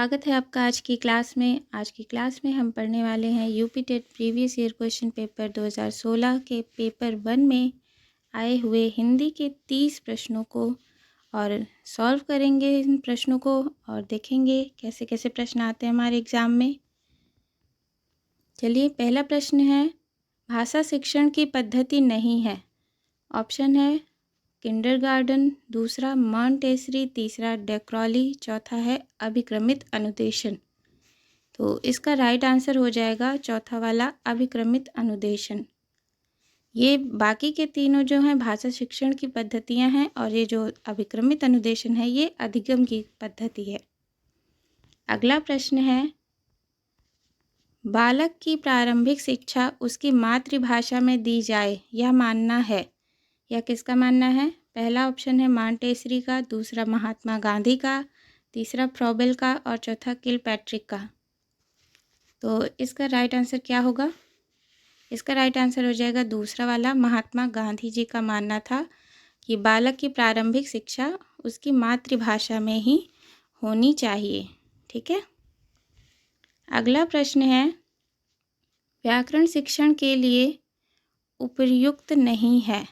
स्वागत है आपका आज की क्लास में। आज की क्लास में हम पढ़ने वाले हैं UP TET previous year question paper 2016 के पेपर 1 में आए हुए हिंदी के 30 प्रश्नों को और सॉल्व करेंगे इन प्रश्नों को और देखेंगे कैसे कैसे प्रश्न आते हैं हमारे एग्ज़ाम में। चलिए, पहला प्रश्न है, भाषा शिक्षण की पद्धति नहीं है। ऑप्शन है किंडरगार्टन, दूसरा मॉन्टेसरी, तीसरा डेक्रॉली, चौथा है अभिक्रमित अनुदेशन। तो इसका राइट आंसर हो जाएगा चौथा वाला अभिक्रमित अनुदेशन। ये बाकी के तीनों जो हैं भाषा शिक्षण की पद्धतियां हैं और ये जो अभिक्रमित अनुदेशन है ये अधिगम की पद्धति है। अगला प्रश्न है, बालक की प्रारंभिक शिक्षा उसकी मातृभाषा में दी जाए यह मानना है। यह किसका मानना है? पहला ऑप्शन है मॉन्टेसरी का, दूसरा महात्मा गांधी का, तीसरा फ्रॉबेल का और चौथा किलपैट्रिक का। तो इसका राइट आंसर क्या होगा? इसका राइट आंसर हो जाएगा दूसरा वाला, महात्मा गांधी जी का मानना था कि बालक की प्रारंभिक शिक्षा उसकी मातृभाषा में ही होनी चाहिए। ठीक है। अगला प्रश्न है, व्याकरण शिक्षण के लिए उपयुक्त नहीं है।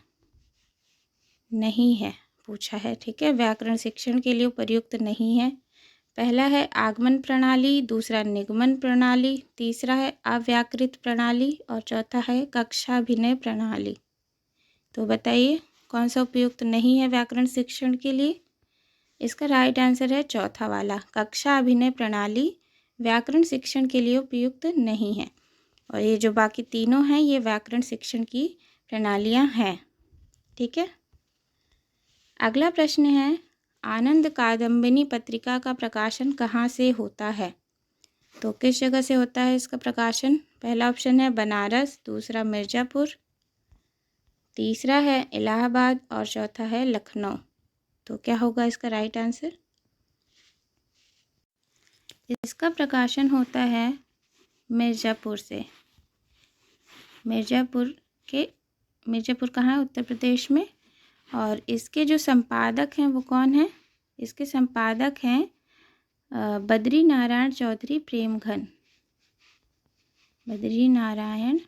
नहीं है पूछा है। ठीक है, व्याकरण शिक्षण के लिए उपयुक्त नहीं है। पहला है आगमन प्रणाली, दूसरा निगमन प्रणाली, तीसरा है अव्याकृत प्रणाली और चौथा है कक्षाभिनय प्रणाली। तो बताइए कौन सा उपयुक्त नहीं है व्याकरण शिक्षण के लिए? इसका राइट आंसर है चौथा वाला, कक्षा अभिनय प्रणाली व्याकरण शिक्षण के लिए उपयुक्त नहीं है। और ये जो बाकी तीनों हैं ये व्याकरण शिक्षण की प्रणालियाँ हैं। ठीक है। अगला प्रश्न है, आनंद कादम्बिनी पत्रिका का प्रकाशन कहाँ से होता है? तो किस जगह से होता है इसका प्रकाशन? पहला ऑप्शन है बनारस, दूसरा मिर्ज़ापुर, तीसरा है इलाहाबाद और चौथा है लखनऊ। तो क्या होगा इसका राइट आंसर? इसका प्रकाशन होता है मिर्ज़ापुर से। मिर्ज़ापुर कहाँ है? उत्तर प्रदेश में। और इसके जो संपादक हैं वो कौन हैं? इसके संपादक हैं बद्री नारायण चौधरी प्रेमघन। बद्री नारायण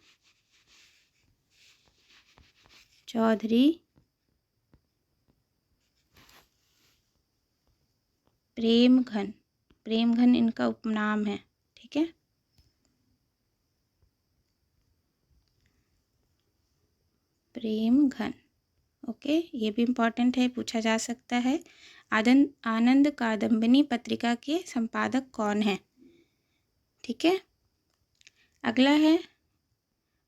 चौधरी प्रेमघन। प्रेमघन इनका उपनाम है। ठीक है। प्रेमघन, ओके, ये भी इम्पॉर्टेंट है, पूछा जा सकता है। आनंद कादम्बिनी पत्रिका के संपादक कौन है? ठीक है। अगला है,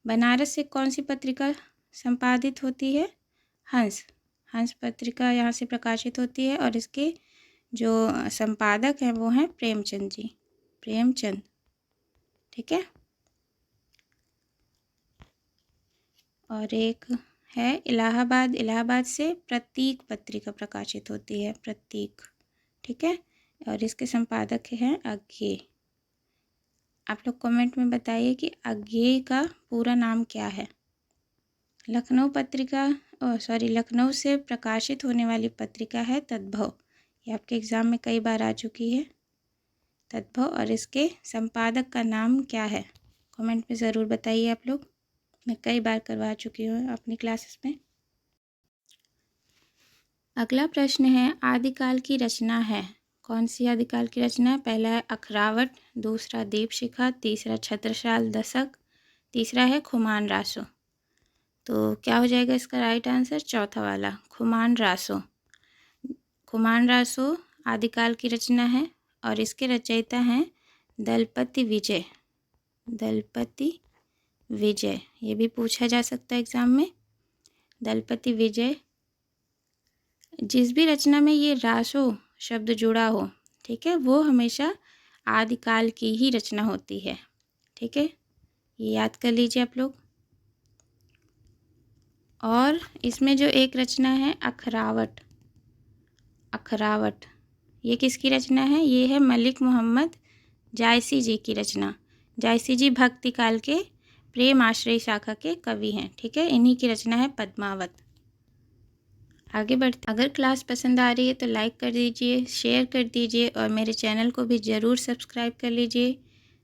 बनारस से कौन सी पत्रिका संपादित होती है? हंस पत्रिका यहाँ से प्रकाशित होती है और इसके जो संपादक हैं वो हैं प्रेमचंद जी, प्रेमचंद। ठीक है। और एक है इलाहाबाद से प्रतीक पत्रिका प्रकाशित होती है, प्रतीक। ठीक है। और इसके संपादक हैं अज्ञेय। आप लोग कमेंट में बताइए कि अज्ञेय का पूरा नाम क्या है। लखनऊ से प्रकाशित होने वाली पत्रिका है तद्भव। ये आपके एग्ज़ाम में कई बार आ चुकी है, तद्भव। और इसके संपादक का नाम क्या है? कमेंट में ज़रूर बताइए आप लोग, मैं कई बार करवा चुकी हूँ अपनी क्लासेस में। अगला प्रश्न है, आदिकाल की रचना है। कौन सी आदिकाल की रचना है? पहला है अखरावट, दूसरा दीपशिखा, तीसरा छत्रसाल दशक, तीसरा है खुमान रासो। तो क्या हो जाएगा इसका राइट आंसर? चौथा वाला, खुमान रासो। खुमान रासो आदिकाल की रचना है और इसके रचयिता हैं दलपति विजय। दलपति विजय, ये भी पूछा जा सकता है एग्ज़ाम में। दलपति विजय। जिस भी रचना में ये रासो शब्द जुड़ा हो, ठीक है, वो हमेशा आदिकाल की ही रचना होती है। ठीक है, ये याद कर लीजिए आप लोग। और इसमें जो एक रचना है अखरावट, ये किसकी रचना है? ये है मलिक मोहम्मद जायसी जी की रचना। जायसी जी भक्ति काल के प्रेम आश्रय शाखा के कवि हैं। ठीक है, इन्हीं की रचना है पद्मावत। आगे बढ़ते। अगर क्लास पसंद आ रही है तो लाइक कर दीजिए, शेयर कर दीजिए और मेरे चैनल को भी ज़रूर सब्सक्राइब कर लीजिए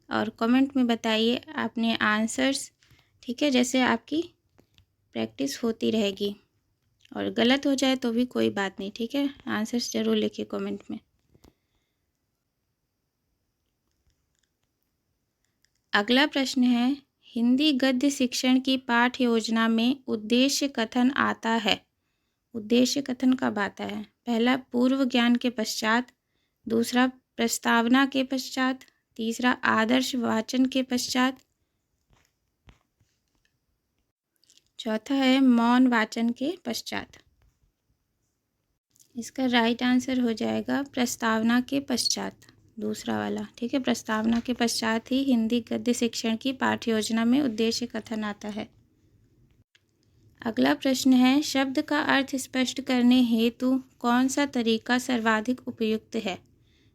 और कमेंट में बताइए आपने आंसर्स, ठीक है, जैसे आपकी प्रैक्टिस होती रहेगी। और गलत हो जाए तो भी कोई बात नहीं, ठीक है, आंसर्स ज़रूर लिखिए कमेंट में। अगला प्रश्न है, हिंदी गद्य शिक्षण की पाठ्य योजना में उद्देश्य कथन आता है। उद्देश्य कथन कब आता है? पहला पूर्व ज्ञान के पश्चात, दूसरा प्रस्तावना के पश्चात, तीसरा आदर्श वाचन के पश्चात, चौथा है मौन वाचन के पश्चात। इसका राइट आंसर हो जाएगा प्रस्तावना के पश्चात, दूसरा वाला, ठीक है। प्रस्तावना के पश्चात ही हिंदी गद्य शिक्षण की पाठ्य योजना में उद्देश्य कथन आता है। अगला प्रश्न है, शब्द का अर्थ स्पष्ट करने हेतु कौन सा तरीका सर्वाधिक उपयुक्त है?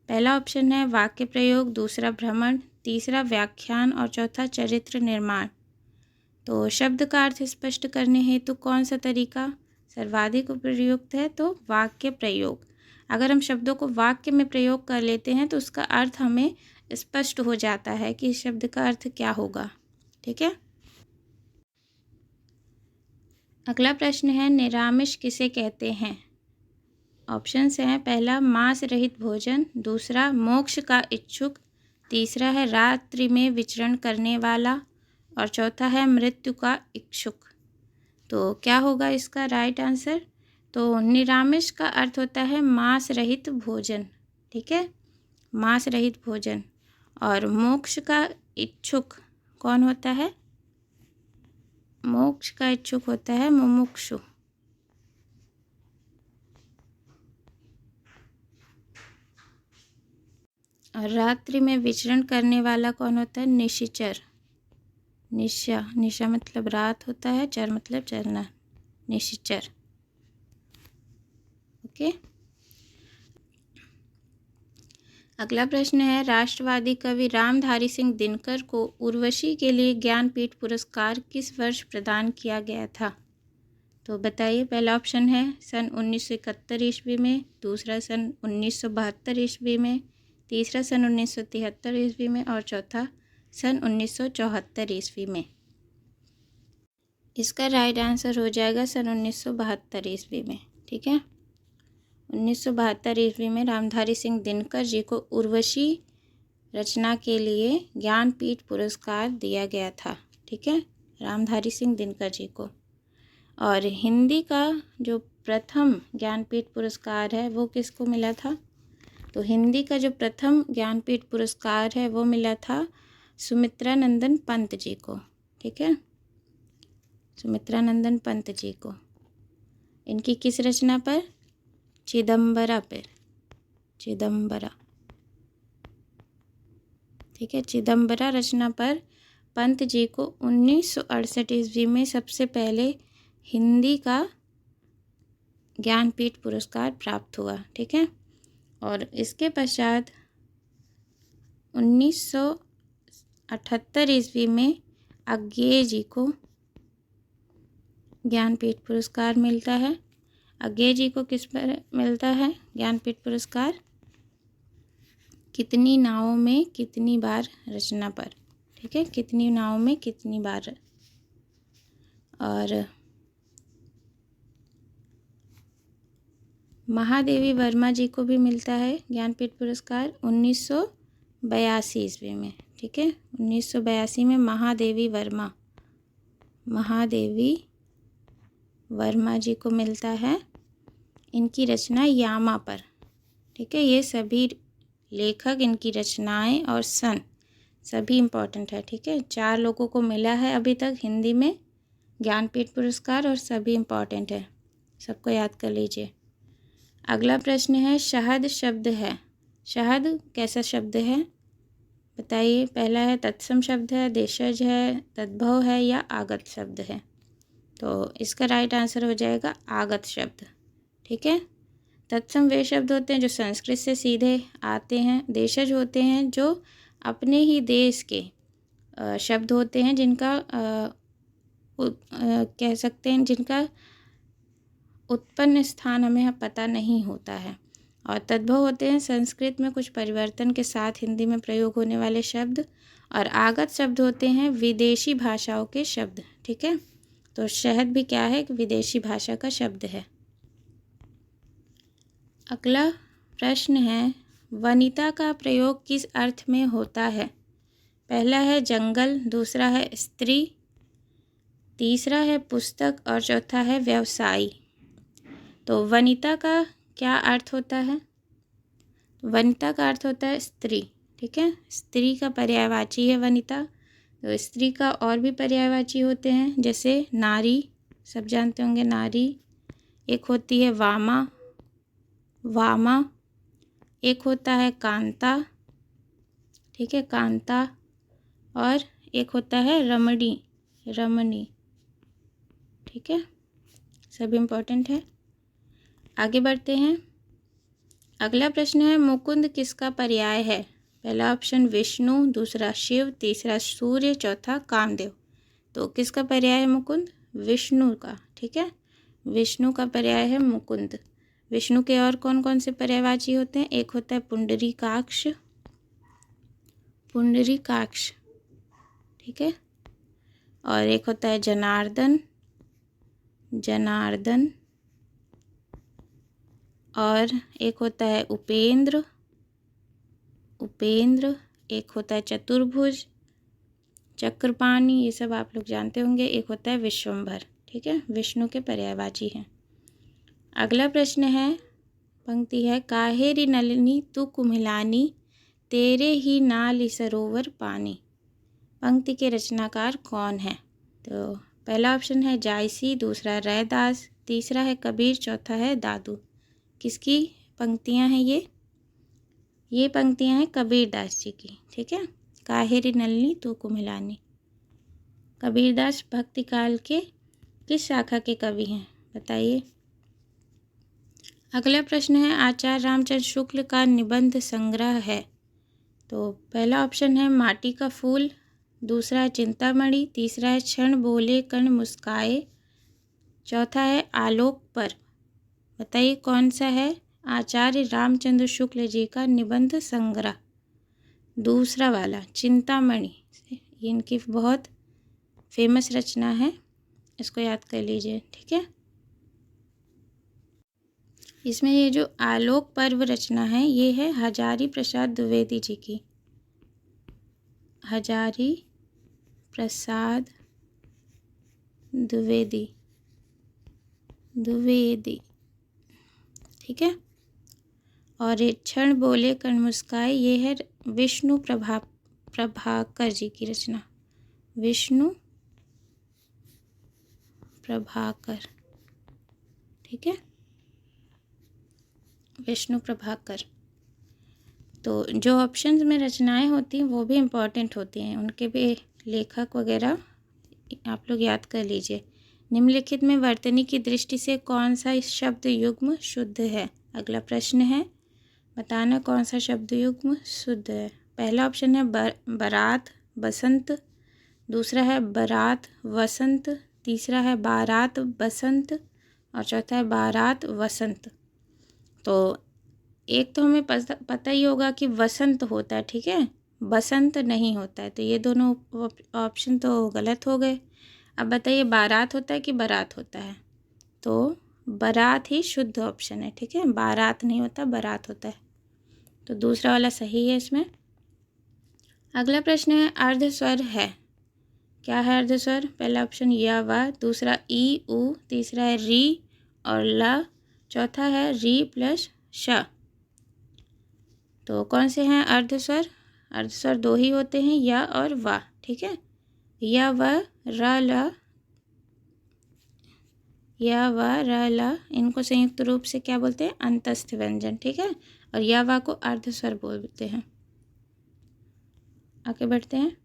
पहला ऑप्शन है वाक्य प्रयोग, दूसरा भ्रमण, तीसरा व्याख्यान और चौथा चरित्र निर्माण। तो शब्द का अर्थ स्पष्ट करने हेतु कौन सा तरीका सर्वाधिक उपयुक्त है? तो वाक्य प्रयोग। अगर हम शब्दों को वाक्य में प्रयोग कर लेते हैं तो उसका अर्थ हमें स्पष्ट हो जाता है कि इस शब्द का अर्थ क्या होगा, ठीक है। अगला प्रश्न है, निरामिष किसे कहते हैं? ऑप्शंस हैं, पहला मांस रहित भोजन, दूसरा मोक्ष का इच्छुक, तीसरा है रात्रि में विचरण करने वाला और चौथा है मृत्यु का इच्छुक। तो क्या होगा इसका राइट आंसर? तो निरामिष का अर्थ होता है मांस रहित भोजन, ठीक है, मांस रहित भोजन। और मोक्ष का इच्छुक कौन होता है? मोक्ष का इच्छुक होता है मुमुक्षु। और रात्रि में विचरण करने वाला कौन होता है? निशिचर। निशा, निशा मतलब रात होता है, चर मतलब चरना, निशिचर, ओके। अगला प्रश्न है, राष्ट्रवादी कवि रामधारी सिंह दिनकर को उर्वशी के लिए ज्ञानपीठ पुरस्कार किस वर्ष प्रदान किया गया था? तो बताइए। पहला ऑप्शन है सन 1971 ईस्वी में, दूसरा सन 1972 ईस्वी में, तीसरा सन 1973 ईस्वी में और चौथा सन 1974 ईस्वी में। इसका राइट आंसर हो जाएगा सन 1972 ईस्वी में, ठीक है। 1972 ईस्वी में रामधारी सिंह दिनकर जी को उर्वशी रचना के लिए ज्ञानपीठ पुरस्कार दिया गया था, ठीक है, रामधारी सिंह दिनकर जी को। और हिंदी का जो प्रथम ज्ञानपीठ पुरस्कार है वो किसको मिला था? तो हिंदी का जो प्रथम ज्ञानपीठ पुरस्कार है वो मिला था सुमित्रा नंदन पंत जी को, ठीक है, सुमित्रा नंदन पंत जी को। इनकी किस रचना पर? चिदम्बरा पर, चिदम्बरा, ठीक है, चिदम्बरा रचना पर पंत जी को 1968 ईस्वी में सबसे पहले हिंदी का ज्ञानपीठ पुरस्कार प्राप्त हुआ, ठीक है। और इसके पश्चात 1978 ईस्वी में अज्ञेय जी को ज्ञानपीठ पुरस्कार मिलता है। अज्ञेय जी को किस पर मिलता है ज्ञानपीठ पुरस्कार? कितनी नावों में कितनी बार रचना पर, ठीक है, कितनी नावों में कितनी बार। और महादेवी वर्मा जी को भी मिलता है ज्ञानपीठ पुरस्कार 1982 ईस्वी में, ठीक है, 1982 में महादेवी वर्मा जी को मिलता है इनकी रचना यामा पर, ठीक है। ये सभी लेखक, इनकी रचनाएं और सन सभी इम्पोर्टेंट है, ठीक है। 4 लोगों को मिला है अभी तक हिंदी में ज्ञानपीठ पुरस्कार और सभी इम्पोर्टेंट है, सबको याद कर लीजिए। अगला प्रश्न है, शहद शब्द है, शहद कैसा शब्द है बताइए। पहला है तत्सम शब्द है, देशज है, तद्भव है या आगत शब्द है? तो इसका राइट आंसर हो जाएगा आगत शब्द, ठीक है। तत्सम वे शब्द होते हैं जो संस्कृत से सीधे आते हैं, देशज होते हैं जो अपने ही देश के शब्द होते हैं जिनका कह सकते हैं जिनका उत्पन्न स्थान हमें पता नहीं होता है। और तद्भव होते हैं संस्कृत में कुछ परिवर्तन के साथ हिंदी में प्रयोग होने वाले शब्द, और आगत शब्द होते हैं विदेशी भाषाओं के शब्द। ठीक है, तो शहद भी क्या है, एक विदेशी भाषा का शब्द है। अगला प्रश्न है, वनिता का प्रयोग किस अर्थ में होता है? पहला है जंगल, दूसरा है स्त्री, तीसरा है पुस्तक और चौथा है व्यवसायी। तो वनिता का क्या अर्थ होता है? वनिता का अर्थ होता है स्त्री। ठीक है, स्त्री का पर्यायवाची है वनिता। तो स्त्री का और भी पर्यायवाची होते हैं, जैसे नारी, सब जानते होंगे नारी। एक होती है वामा, वामा। एक होता है कांता, ठीक है, कांता। और एक होता है रमणी, रमणी। ठीक है, सब इम्पोर्टेंट है। आगे बढ़ते हैं। अगला प्रश्न है, मुकुंद किसका पर्याय है? पहला ऑप्शन विष्णु, दूसरा शिव, तीसरा सूर्य, चौथा कामदेव। तो किसका पर्याय है मुकुंद? विष्णु का। ठीक है, विष्णु का पर्याय है मुकुंद। विष्णु के और कौन कौन से पर्यायवाची होते हैं? एक होता है पुंडरीकाक्ष, पुंडरीकाक्ष, ठीक है, और एक होता है जनार्दन, जनार्दन, और एक होता है उपेंद्र, उपेंद्र। एक होता है चतुर्भुज, चक्रपाणि, ये सब आप लोग जानते होंगे। एक होता है विश्वम्भर। ठीक है, विष्णु के पर्यायवाची हैं। अगला प्रश्न है, पंक्ति है, काहेरी नलिनी तू कुम्हिलानी, तेरे ही नाल सरोवर पानी। पंक्ति के रचनाकार कौन है? तो पहला ऑप्शन है जायसी, दूसरा रैदास, तीसरा है कबीर, चौथा है दादू। किसकी पंक्तियां हैं ये पंक्तियां हैं कबीरदास जी की। ठीक है, काहेरी नलिनी तू कुम्हिलानी। कबीरदास भक्ति काल के किस शाखा के कवि हैं, बताइए। अगला प्रश्न है, आचार्य रामचंद्र शुक्ल का निबंध संग्रह है। तो पहला ऑप्शन है माटी का फूल, दूसरा है चिंतामणि, तीसरा है क्षण बोले कण मुस्काए, चौथा है आलोक पर। बताइए कौन सा है आचार्य रामचंद्र शुक्ल जी का निबंध संग्रह? दूसरा वाला चिंतामणि, इनकी बहुत फेमस रचना है, इसको याद कर लीजिए। ठीक है, इसमें ये जो आलोक पर्व रचना है ये है हजारी प्रसाद द्विवेदी जी की, हजारी प्रसाद द्विवेदी, द्विवेदी। ठीक है, और ये क्षण बोले कण मुस्काए ये है विष्णु प्रभाकर जी की रचना, विष्णु प्रभाकर। ठीक है, विष्णु प्रभाकर। तो जो ऑप्शंस में रचनाएं होती हैं वो भी इम्पॉर्टेंट होती हैं, उनके भी लेखक वगैरह आप लोग याद कर लीजिए। निम्नलिखित में वर्तनी की दृष्टि से कौन सा शब्द युग्म शुद्ध है? अगला प्रश्न है, बताना कौन सा शब्द युग्म शुद्ध है। पहला ऑप्शन है बारात बसंत, दूसरा है बारात वसंत, तीसरा है बारात बसंत, और चौथा है बारात वसंत। तो एक तो हमें पता ही होगा कि वसंत होता है, ठीक है, बसंत नहीं होता है, तो ये दोनों ऑप्शन तो गलत हो गए। अब बताइए बारात होता है कि बारात होता है? तो बारात ही शुद्ध ऑप्शन है। ठीक है, बारात नहीं होता, बारात होता है, तो दूसरा वाला सही है इसमें। अगला प्रश्न है, अर्ध स्वर है, क्या है अर्ध स्वर? पहला ऑप्शन या व, दूसरा ई उ, तीसरा है री और ल, चौथा है री प्लस श। तो कौन से हैं अर्ध स्वर? अर्ध स्वर दो ही होते हैं, या और वा। ठीक है, या व र ल, या व र ल, इनको संयुक्त रूप से क्या बोलते हैं? अंतस्थ व्यंजन। ठीक है, और या वा को अर्ध स्वर बोलते हैं। आगे बढ़ते हैं।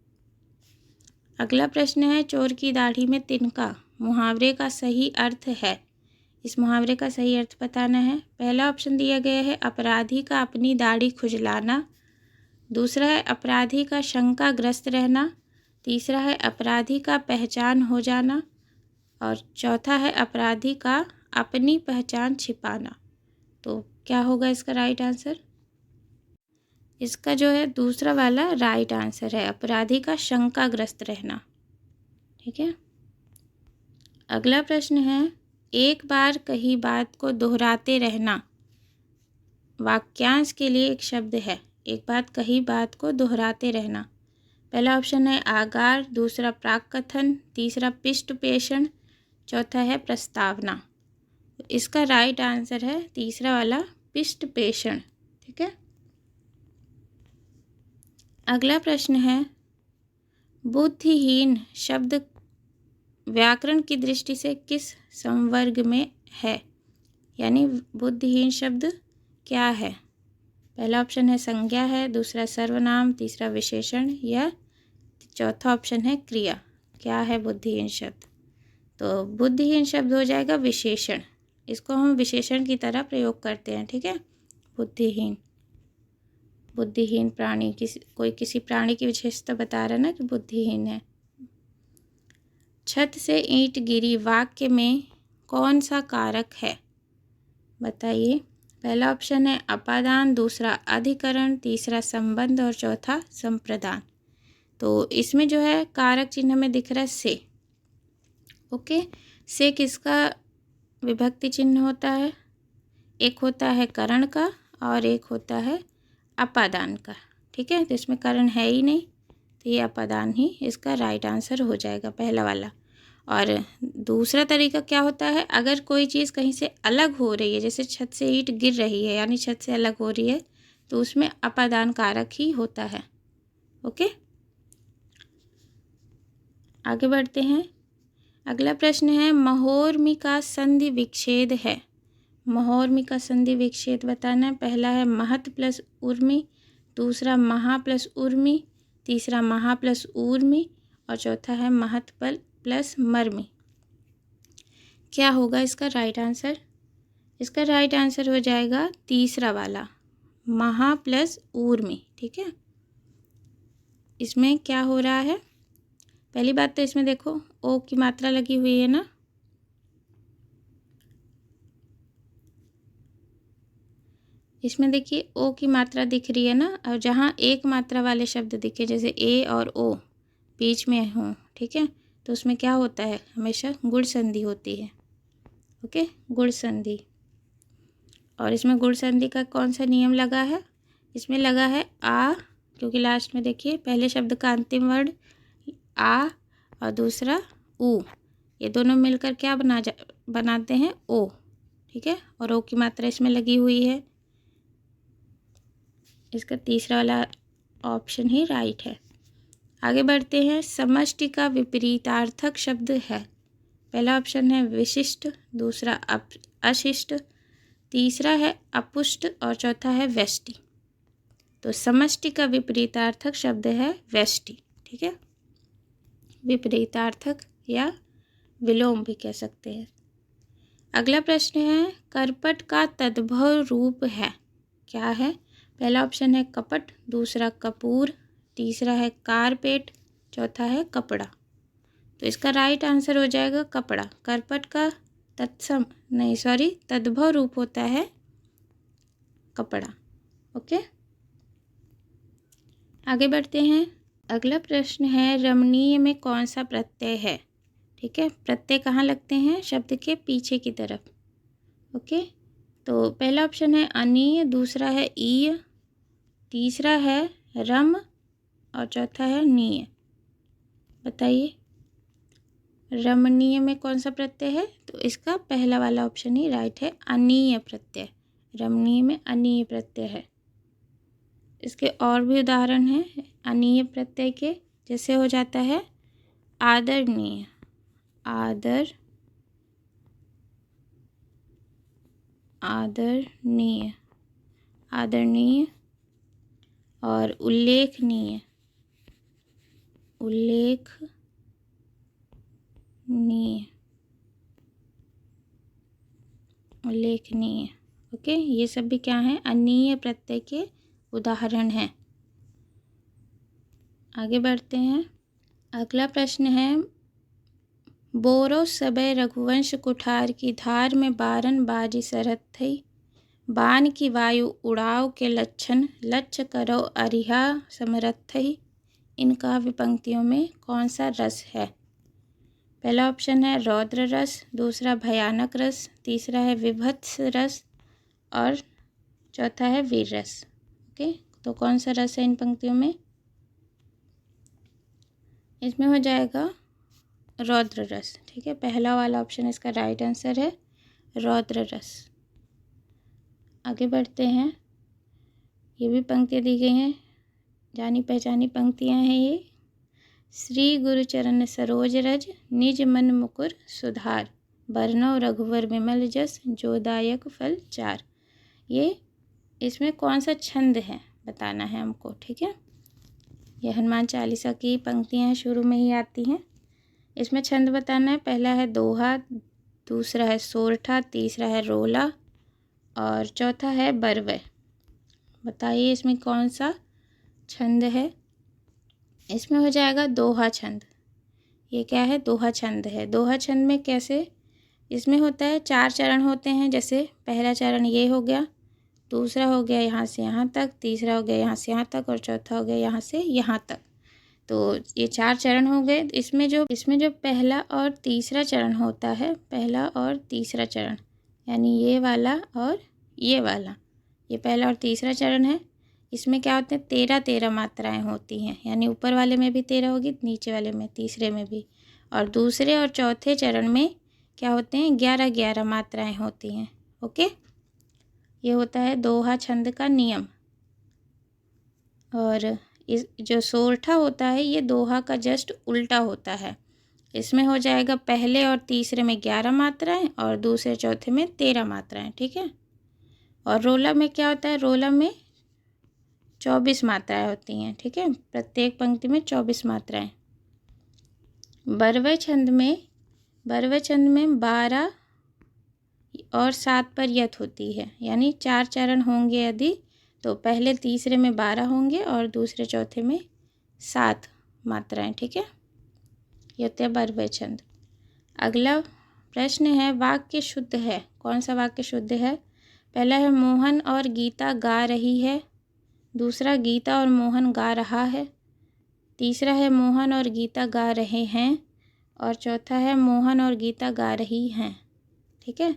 अगला प्रश्न है, चोर की दाढ़ी में तिनका मुहावरे का सही अर्थ है। इस मुहावरे का सही अर्थ बताना है। पहला ऑप्शन दिया गया है अपराधी का अपनी दाढ़ी खुजलाना, दूसरा है अपराधी का शंकाग्रस्त रहना, तीसरा है अपराधी का पहचान हो जाना, और चौथा है अपराधी का अपनी पहचान छिपाना। तो क्या होगा इसका राइट आंसर? इसका जो है दूसरा वाला राइट आंसर है, अपराधी का शंकाग्रस्त रहना। ठीक है। अगला प्रश्न है, एक बार कही बात को दोहराते रहना वाक्यांश के लिए एक शब्द है। एक बात कही बात को दोहराते रहना। पहला ऑप्शन है आगार, दूसरा प्राक्कथन, तीसरा पृष्ठपेषण, चौथा है प्रस्तावना। इसका राइट आंसर है तीसरा वाला पृष्ठपेषण। ठीक है। अगला प्रश्न है, बुद्धिहीन शब्द व्याकरण की दृष्टि से किस संवर्ग में है? यानी बुद्धिहीन शब्द क्या है? पहला ऑप्शन है संज्ञा है, दूसरा सर्वनाम, तीसरा विशेषण या चौथा ऑप्शन है क्रिया। क्या है बुद्धिहीन शब्द? तो बुद्धिहीन शब्द हो जाएगा विशेषण। इसको हम विशेषण की तरह प्रयोग करते हैं। ठीक है। बुद्धिहीन, बुद्धिहीन प्राणी, कोई किसी प्राणी की विशेषता बता रहा है ना कि बुद्धिहीन है। छत से ईंट गिरी वाक्य में कौन सा कारक है? बताइए। पहला ऑप्शन है अपादान, दूसरा अधिकरण, तीसरा संबंध और चौथा संप्रदान। तो इसमें जो है कारक चिन्ह में दिख रहा है से। ओके। से किसका विभक्ति चिन्ह होता है? एक होता है करण का और एक होता है अपादान का। ठीक है। तो इसमें करण है ही नहीं, तो ये अपादान ही इसका राइट आंसर हो जाएगा, पहला वाला। और दूसरा तरीका क्या होता है, अगर कोई चीज़ कहीं से अलग हो रही है, जैसे छत से ईंट गिर रही है यानी छत से अलग हो रही है, तो उसमें अपादान कारक ही होता है। ओके। आगे बढ़ते हैं। अगला प्रश्न है, महोर्मी का संधि विच्छेद है। महोर्मी का संधि विच्छेद बताना है। पहला है महत प्लस उर्मी, दूसरा महा प्लस उर्मी, तीसरा महा प्लस ऊर्मी और चौथा है महत प्लस मर्मी। क्या होगा इसका राइट आंसर? इसका राइट आंसर हो जाएगा तीसरा वाला, महा प्लस ऊर्मी। ठीक है। इसमें क्या हो रहा है, पहली बात तो इसमें देखो ओ की मात्रा लगी हुई है ना, इसमें देखिए ओ की मात्रा दिख रही है ना, और जहाँ एक मात्रा वाले शब्द दिखे जैसे ए और ओ बीच में हों, ठीक है, तो उसमें क्या होता है, हमेशा गुण संधि होती है। ओके, गुण संधि। और इसमें गुण संधि का कौन सा नियम लगा है? इसमें लगा है आ, क्योंकि लास्ट में देखिए पहले शब्द का अंतिम वर्ड आ और दूसरा ऊ, ये दोनों मिलकर क्या बनाते हैं ओ। ठीक है। और ओ की मात्रा इसमें लगी हुई है। इसका तीसरा वाला ऑप्शन ही राइट है। आगे बढ़ते हैं। समष्टि का विपरीतार्थक शब्द है। पहला ऑप्शन है विशिष्ट, दूसरा अशिष्ट, तीसरा है अपुष्ट और चौथा है व्यष्टि। तो समष्टि का विपरीतार्थक शब्द है व्यष्टि। ठीक है। विपरीतार्थक या विलोम भी कह सकते हैं। अगला प्रश्न है, करपट का तद्भव रूप है। क्या है? पहला ऑप्शन है कपट, दूसरा कपूर, तीसरा है कारपेट, चौथा है कपड़ा। तो इसका राइट आंसर हो जाएगा कपड़ा। करपट का तद्भव रूप होता है कपड़ा। ओके, आगे बढ़ते हैं। अगला प्रश्न है, रमणीय में कौन सा प्रत्यय है? ठीक है, प्रत्यय कहाँ लगते हैं? शब्द के पीछे की तरफ। ओके, तो पहला ऑप्शन है अनीय, दूसरा है ईय, तीसरा है रम और चौथा है नीय। बताइए रमणीय में कौन सा प्रत्यय है? तो इसका पहला वाला ऑप्शन ही राइट है, अनीय प्रत्यय। रमणीय में अनीय प्रत्यय है। इसके और भी उदाहरण हैं अनीय प्रत्यय के, जैसे हो जाता है आदरणीय, आदरणीय और उल्लेखनीय, ओके, ये सब भी क्या हैं? अनीय प्रत्यय के उदाहरण हैं। आगे बढ़ते हैं। अगला प्रश्न है, बोरो सबे रघुवंश कुठार की धार में बारन बाजी सरत थई। बाण की वायु उड़ाव के लक्षण लक्ष्य करो अरिहा समरथ थई। इन काव्य पंक्तियों में कौन सा रस है? पहला ऑप्शन है रौद्र रस, दूसरा भयानक रस, तीसरा है विभत्स रस और चौथा है वीर रस। ओके, तो कौन सा रस है इन पंक्तियों में? इसमें हो जाएगा रौद्र रस। ठीक है, पहला वाला ऑप्शन इसका राइट आंसर है, रौद्र रस। आगे बढ़ते हैं। ये भी पंक्तियाँ दी गई हैं, जानी पहचानी पंक्तियाँ हैं ये। श्री गुरु चरण सरोज रज, निज मन मुकुर सुधार, बरनौ रघुवर विमल जस, जोदायक फल चार। ये इसमें कौन सा छंद है बताना है हमको। ठीक है, ये हनुमान चालीसा की पंक्तियाँ हैं, शुरू में ही आती हैं। इसमें छंद बताना है। पहला है दोहा, दूसरा है सोरठा, तीसरा है रोला और चौथा है बरवै। बताइए इसमें कौन सा छंद है? इसमें हो जाएगा दोहा छंद। ये क्या है? दोहा छंद है। दोहा छंद में कैसे? इसमें होता है 4 चरण होते हैं। जैसे पहला चरण ये हो गया, दूसरा हो गया यहाँ से यहाँ तक, तीसरा हो गया यहाँ से यहाँ तक और चौथा हो गया यहाँ से यहाँ तक। तो ये 4 चरण हो गए। इसमें जो पहला और तीसरा चरण होता है, पहला और तीसरा चरण यानी ये वाला और ये वाला, ये पहला और तीसरा चरण है। इसमें क्या होते हैं? 13-13 मात्राएं होती हैं, यानी ऊपर वाले में भी 13 होगी, नीचे वाले में, तीसरे में भी। और दूसरे और चौथे चरण में क्या होते हैं? 11-11 मात्राएं होती हैं। ओके, ये होता है दोहा छंद का नियम। और इस जो सोरठा होता है ये दोहा का जस्ट उल्टा होता है। इसमें हो जाएगा पहले और तीसरे में 11 मात्राएं और दूसरे चौथे में 13 मात्राएं। ठीक है, और रोला में क्या होता है? रोला में 24 मात्राएं होती हैं। ठीक है, प्रत्येक पंक्ति में 24 मात्राएं। बरवै छंद में 12 और 7 पर यत होती है, यानी 4 चरण होंगे यदि, तो पहले तीसरे में 12 होंगे और दूसरे चौथे में 7 मात्राएं। ठीक है, ये होते हैं बरवै छंद। अगला प्रश्न है, वाक्य शुद्ध है। कौन सा वाक्य शुद्ध है? पहला है मोहन और गीता गा रही है, दूसरा गीता और मोहन गा रहा है, तीसरा है मोहन और गीता गा रहे हैं और चौथा है मोहन और गीता गा रही हैं। ठीक है,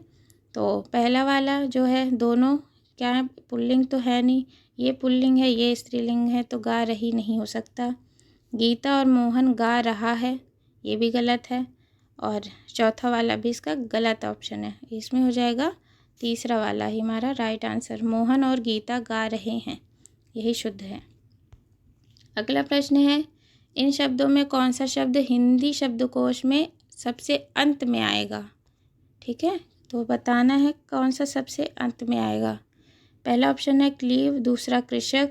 तो पहला वाला जो है दोनों क्या है? पुल्लिंग तो है नहीं, ये पुल्लिंग है, ये स्त्रीलिंग है, तो गा रही नहीं हो सकता। गीता और मोहन गा रहा है, ये भी गलत है। और चौथा वाला भी इसका गलत ऑप्शन है। इसमें हो जाएगा तीसरा वाला ही हमारा राइट आंसर, मोहन और गीता गा रहे हैं, यही शुद्ध है। अगला प्रश्न है, इन शब्दों में कौन सा शब्द हिंदी शब्दकोश में सबसे अंत में आएगा? ठीक है, तो बताना है कौन सा सबसे अंत में आएगा। पहला ऑप्शन है क्लीव, दूसरा कृषक,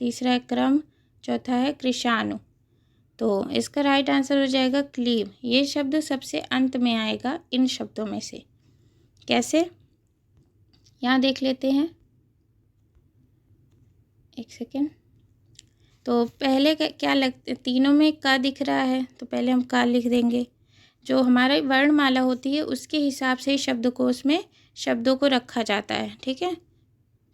तीसरा है क्रम, चौथा है कृषाणु। तो इसका राइट आंसर हो जाएगा क्लीव। ये शब्द सबसे अंत में आएगा इन शब्दों में से। कैसे? यहाँ देख लेते हैं, एक सेकेंड। तो पहले क्या लगता है? तीनों में का दिख रहा है, तो पहले हम का लिख देंगे। जो हमारा वर्णमाला होती है उसके हिसाब से ही शब्दकोश में शब्दों को रखा जाता है। ठीक है,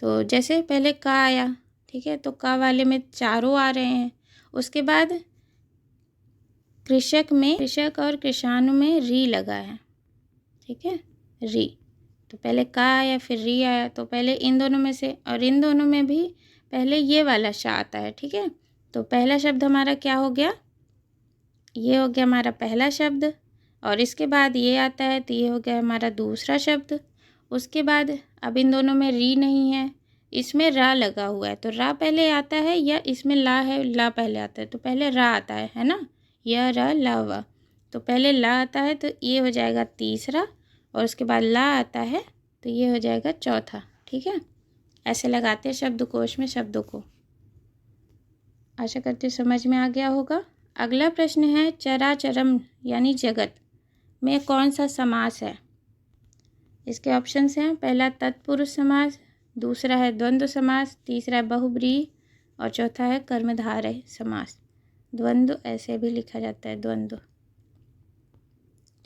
तो जैसे पहले का आया, ठीक है, तो का वाले में चारों आ रहे हैं। उसके बाद कृषक और कृषाणु में री लगा है। ठीक है, री, तो पहले का आया फिर री आया, तो पहले इन दोनों में से, और इन दोनों में भी पहले ये वाला शा आता है। ठीक है, तो पहला शब्द हमारा क्या हो गया? ये हो गया हमारा पहला शब्द, और इसके बाद ये आता है तो ये हो गया हमारा दूसरा शब्द। उसके बाद अब इन दोनों में री नहीं है, इसमें रा लगा हुआ है, तो रा पहले आता है या इसमें ला है, ला पहले आता है, तो पहले रा आता है ना, यह रा ला वा, तो पहले ला आता है तो ये हो जाएगा तीसरा, और उसके बाद ला आता है तो ये हो जाएगा चौथा। ठीक है, ऐसे लगाते हैं शब्दकोश में शब्दों को। आशा करती हूँ समझ में आ गया होगा। अगला प्रश्न है, चराचरम यानी जगत में कौन सा समास है? इसके ऑप्शंस हैं, पहला तत्पुरुष समास, दूसरा है द्वंद्व समास, तीसरा है बहुब्रीहि और चौथा है कर्मधारय समास। द्वंद्व ऐसे भी लिखा जाता है, द्वंद्व।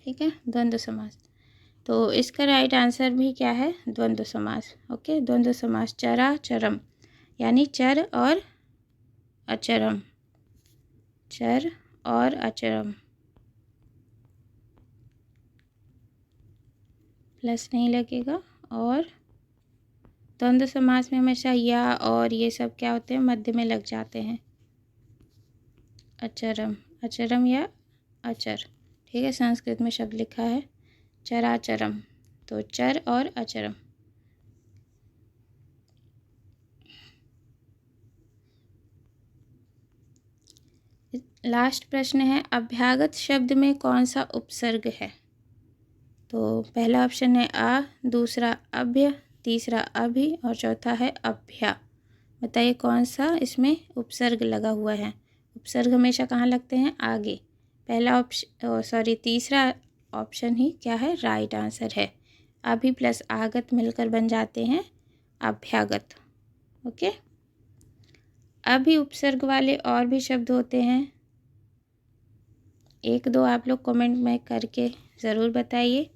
ठीक है, द्वंद्व समास। तो इसका राइट आंसर भी क्या है, द्वंद्व समास। ओके, द्वंद्व समास चराचरम यानी चर और अचरम, चर और अचरम, प्लस नहीं लगेगा। और द्वंद्व समास में हमेशा या और ये सब क्या होते हैं, मध्य में लग जाते हैं। अचरम, अचरम या अचर, ठीक है, संस्कृत में शब्द लिखा है चराचरम, तो चर और अचरम। लास्ट प्रश्न है, अभ्यागत शब्द में कौन सा उपसर्ग है? तो पहला ऑप्शन है आ, दूसरा अभ्य, तीसरा अभि और चौथा है अभ्या। बताइए कौन सा इसमें उपसर्ग लगा हुआ है। उपसर्ग हमेशा कहाँ लगते हैं, आगे। पहला ऑप्शन तीसरा ऑप्शन ही क्या है, राइट आंसर है। अभि प्लस आगत मिलकर बन जाते हैं अभ्यागत। ओके, अभि उपसर्ग वाले और भी शब्द होते हैं, एक दो आप लोग कमेंट में करके ज़रूर बताइए।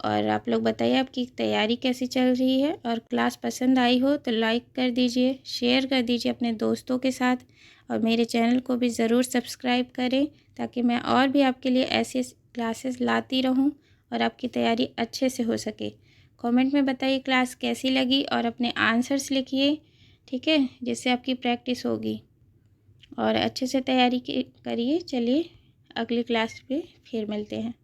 और आप लोग बताइए आपकी तैयारी कैसी चल रही है, और क्लास पसंद आई हो तो लाइक कर दीजिए, शेयर कर दीजिए अपने दोस्तों के साथ, और मेरे चैनल को भी ज़रूर सब्सक्राइब करें ताकि मैं और भी आपके लिए ऐसे क्लासेस लाती रहूं और आपकी तैयारी अच्छे से हो सके। कमेंट में बताइए क्लास कैसी लगी और अपने आंसर्स लिखिए, ठीक है, जिससे आपकी प्रैक्टिस होगी और अच्छे से तैयारी करिए। चलिए अगली क्लास पे फिर मिलते हैं।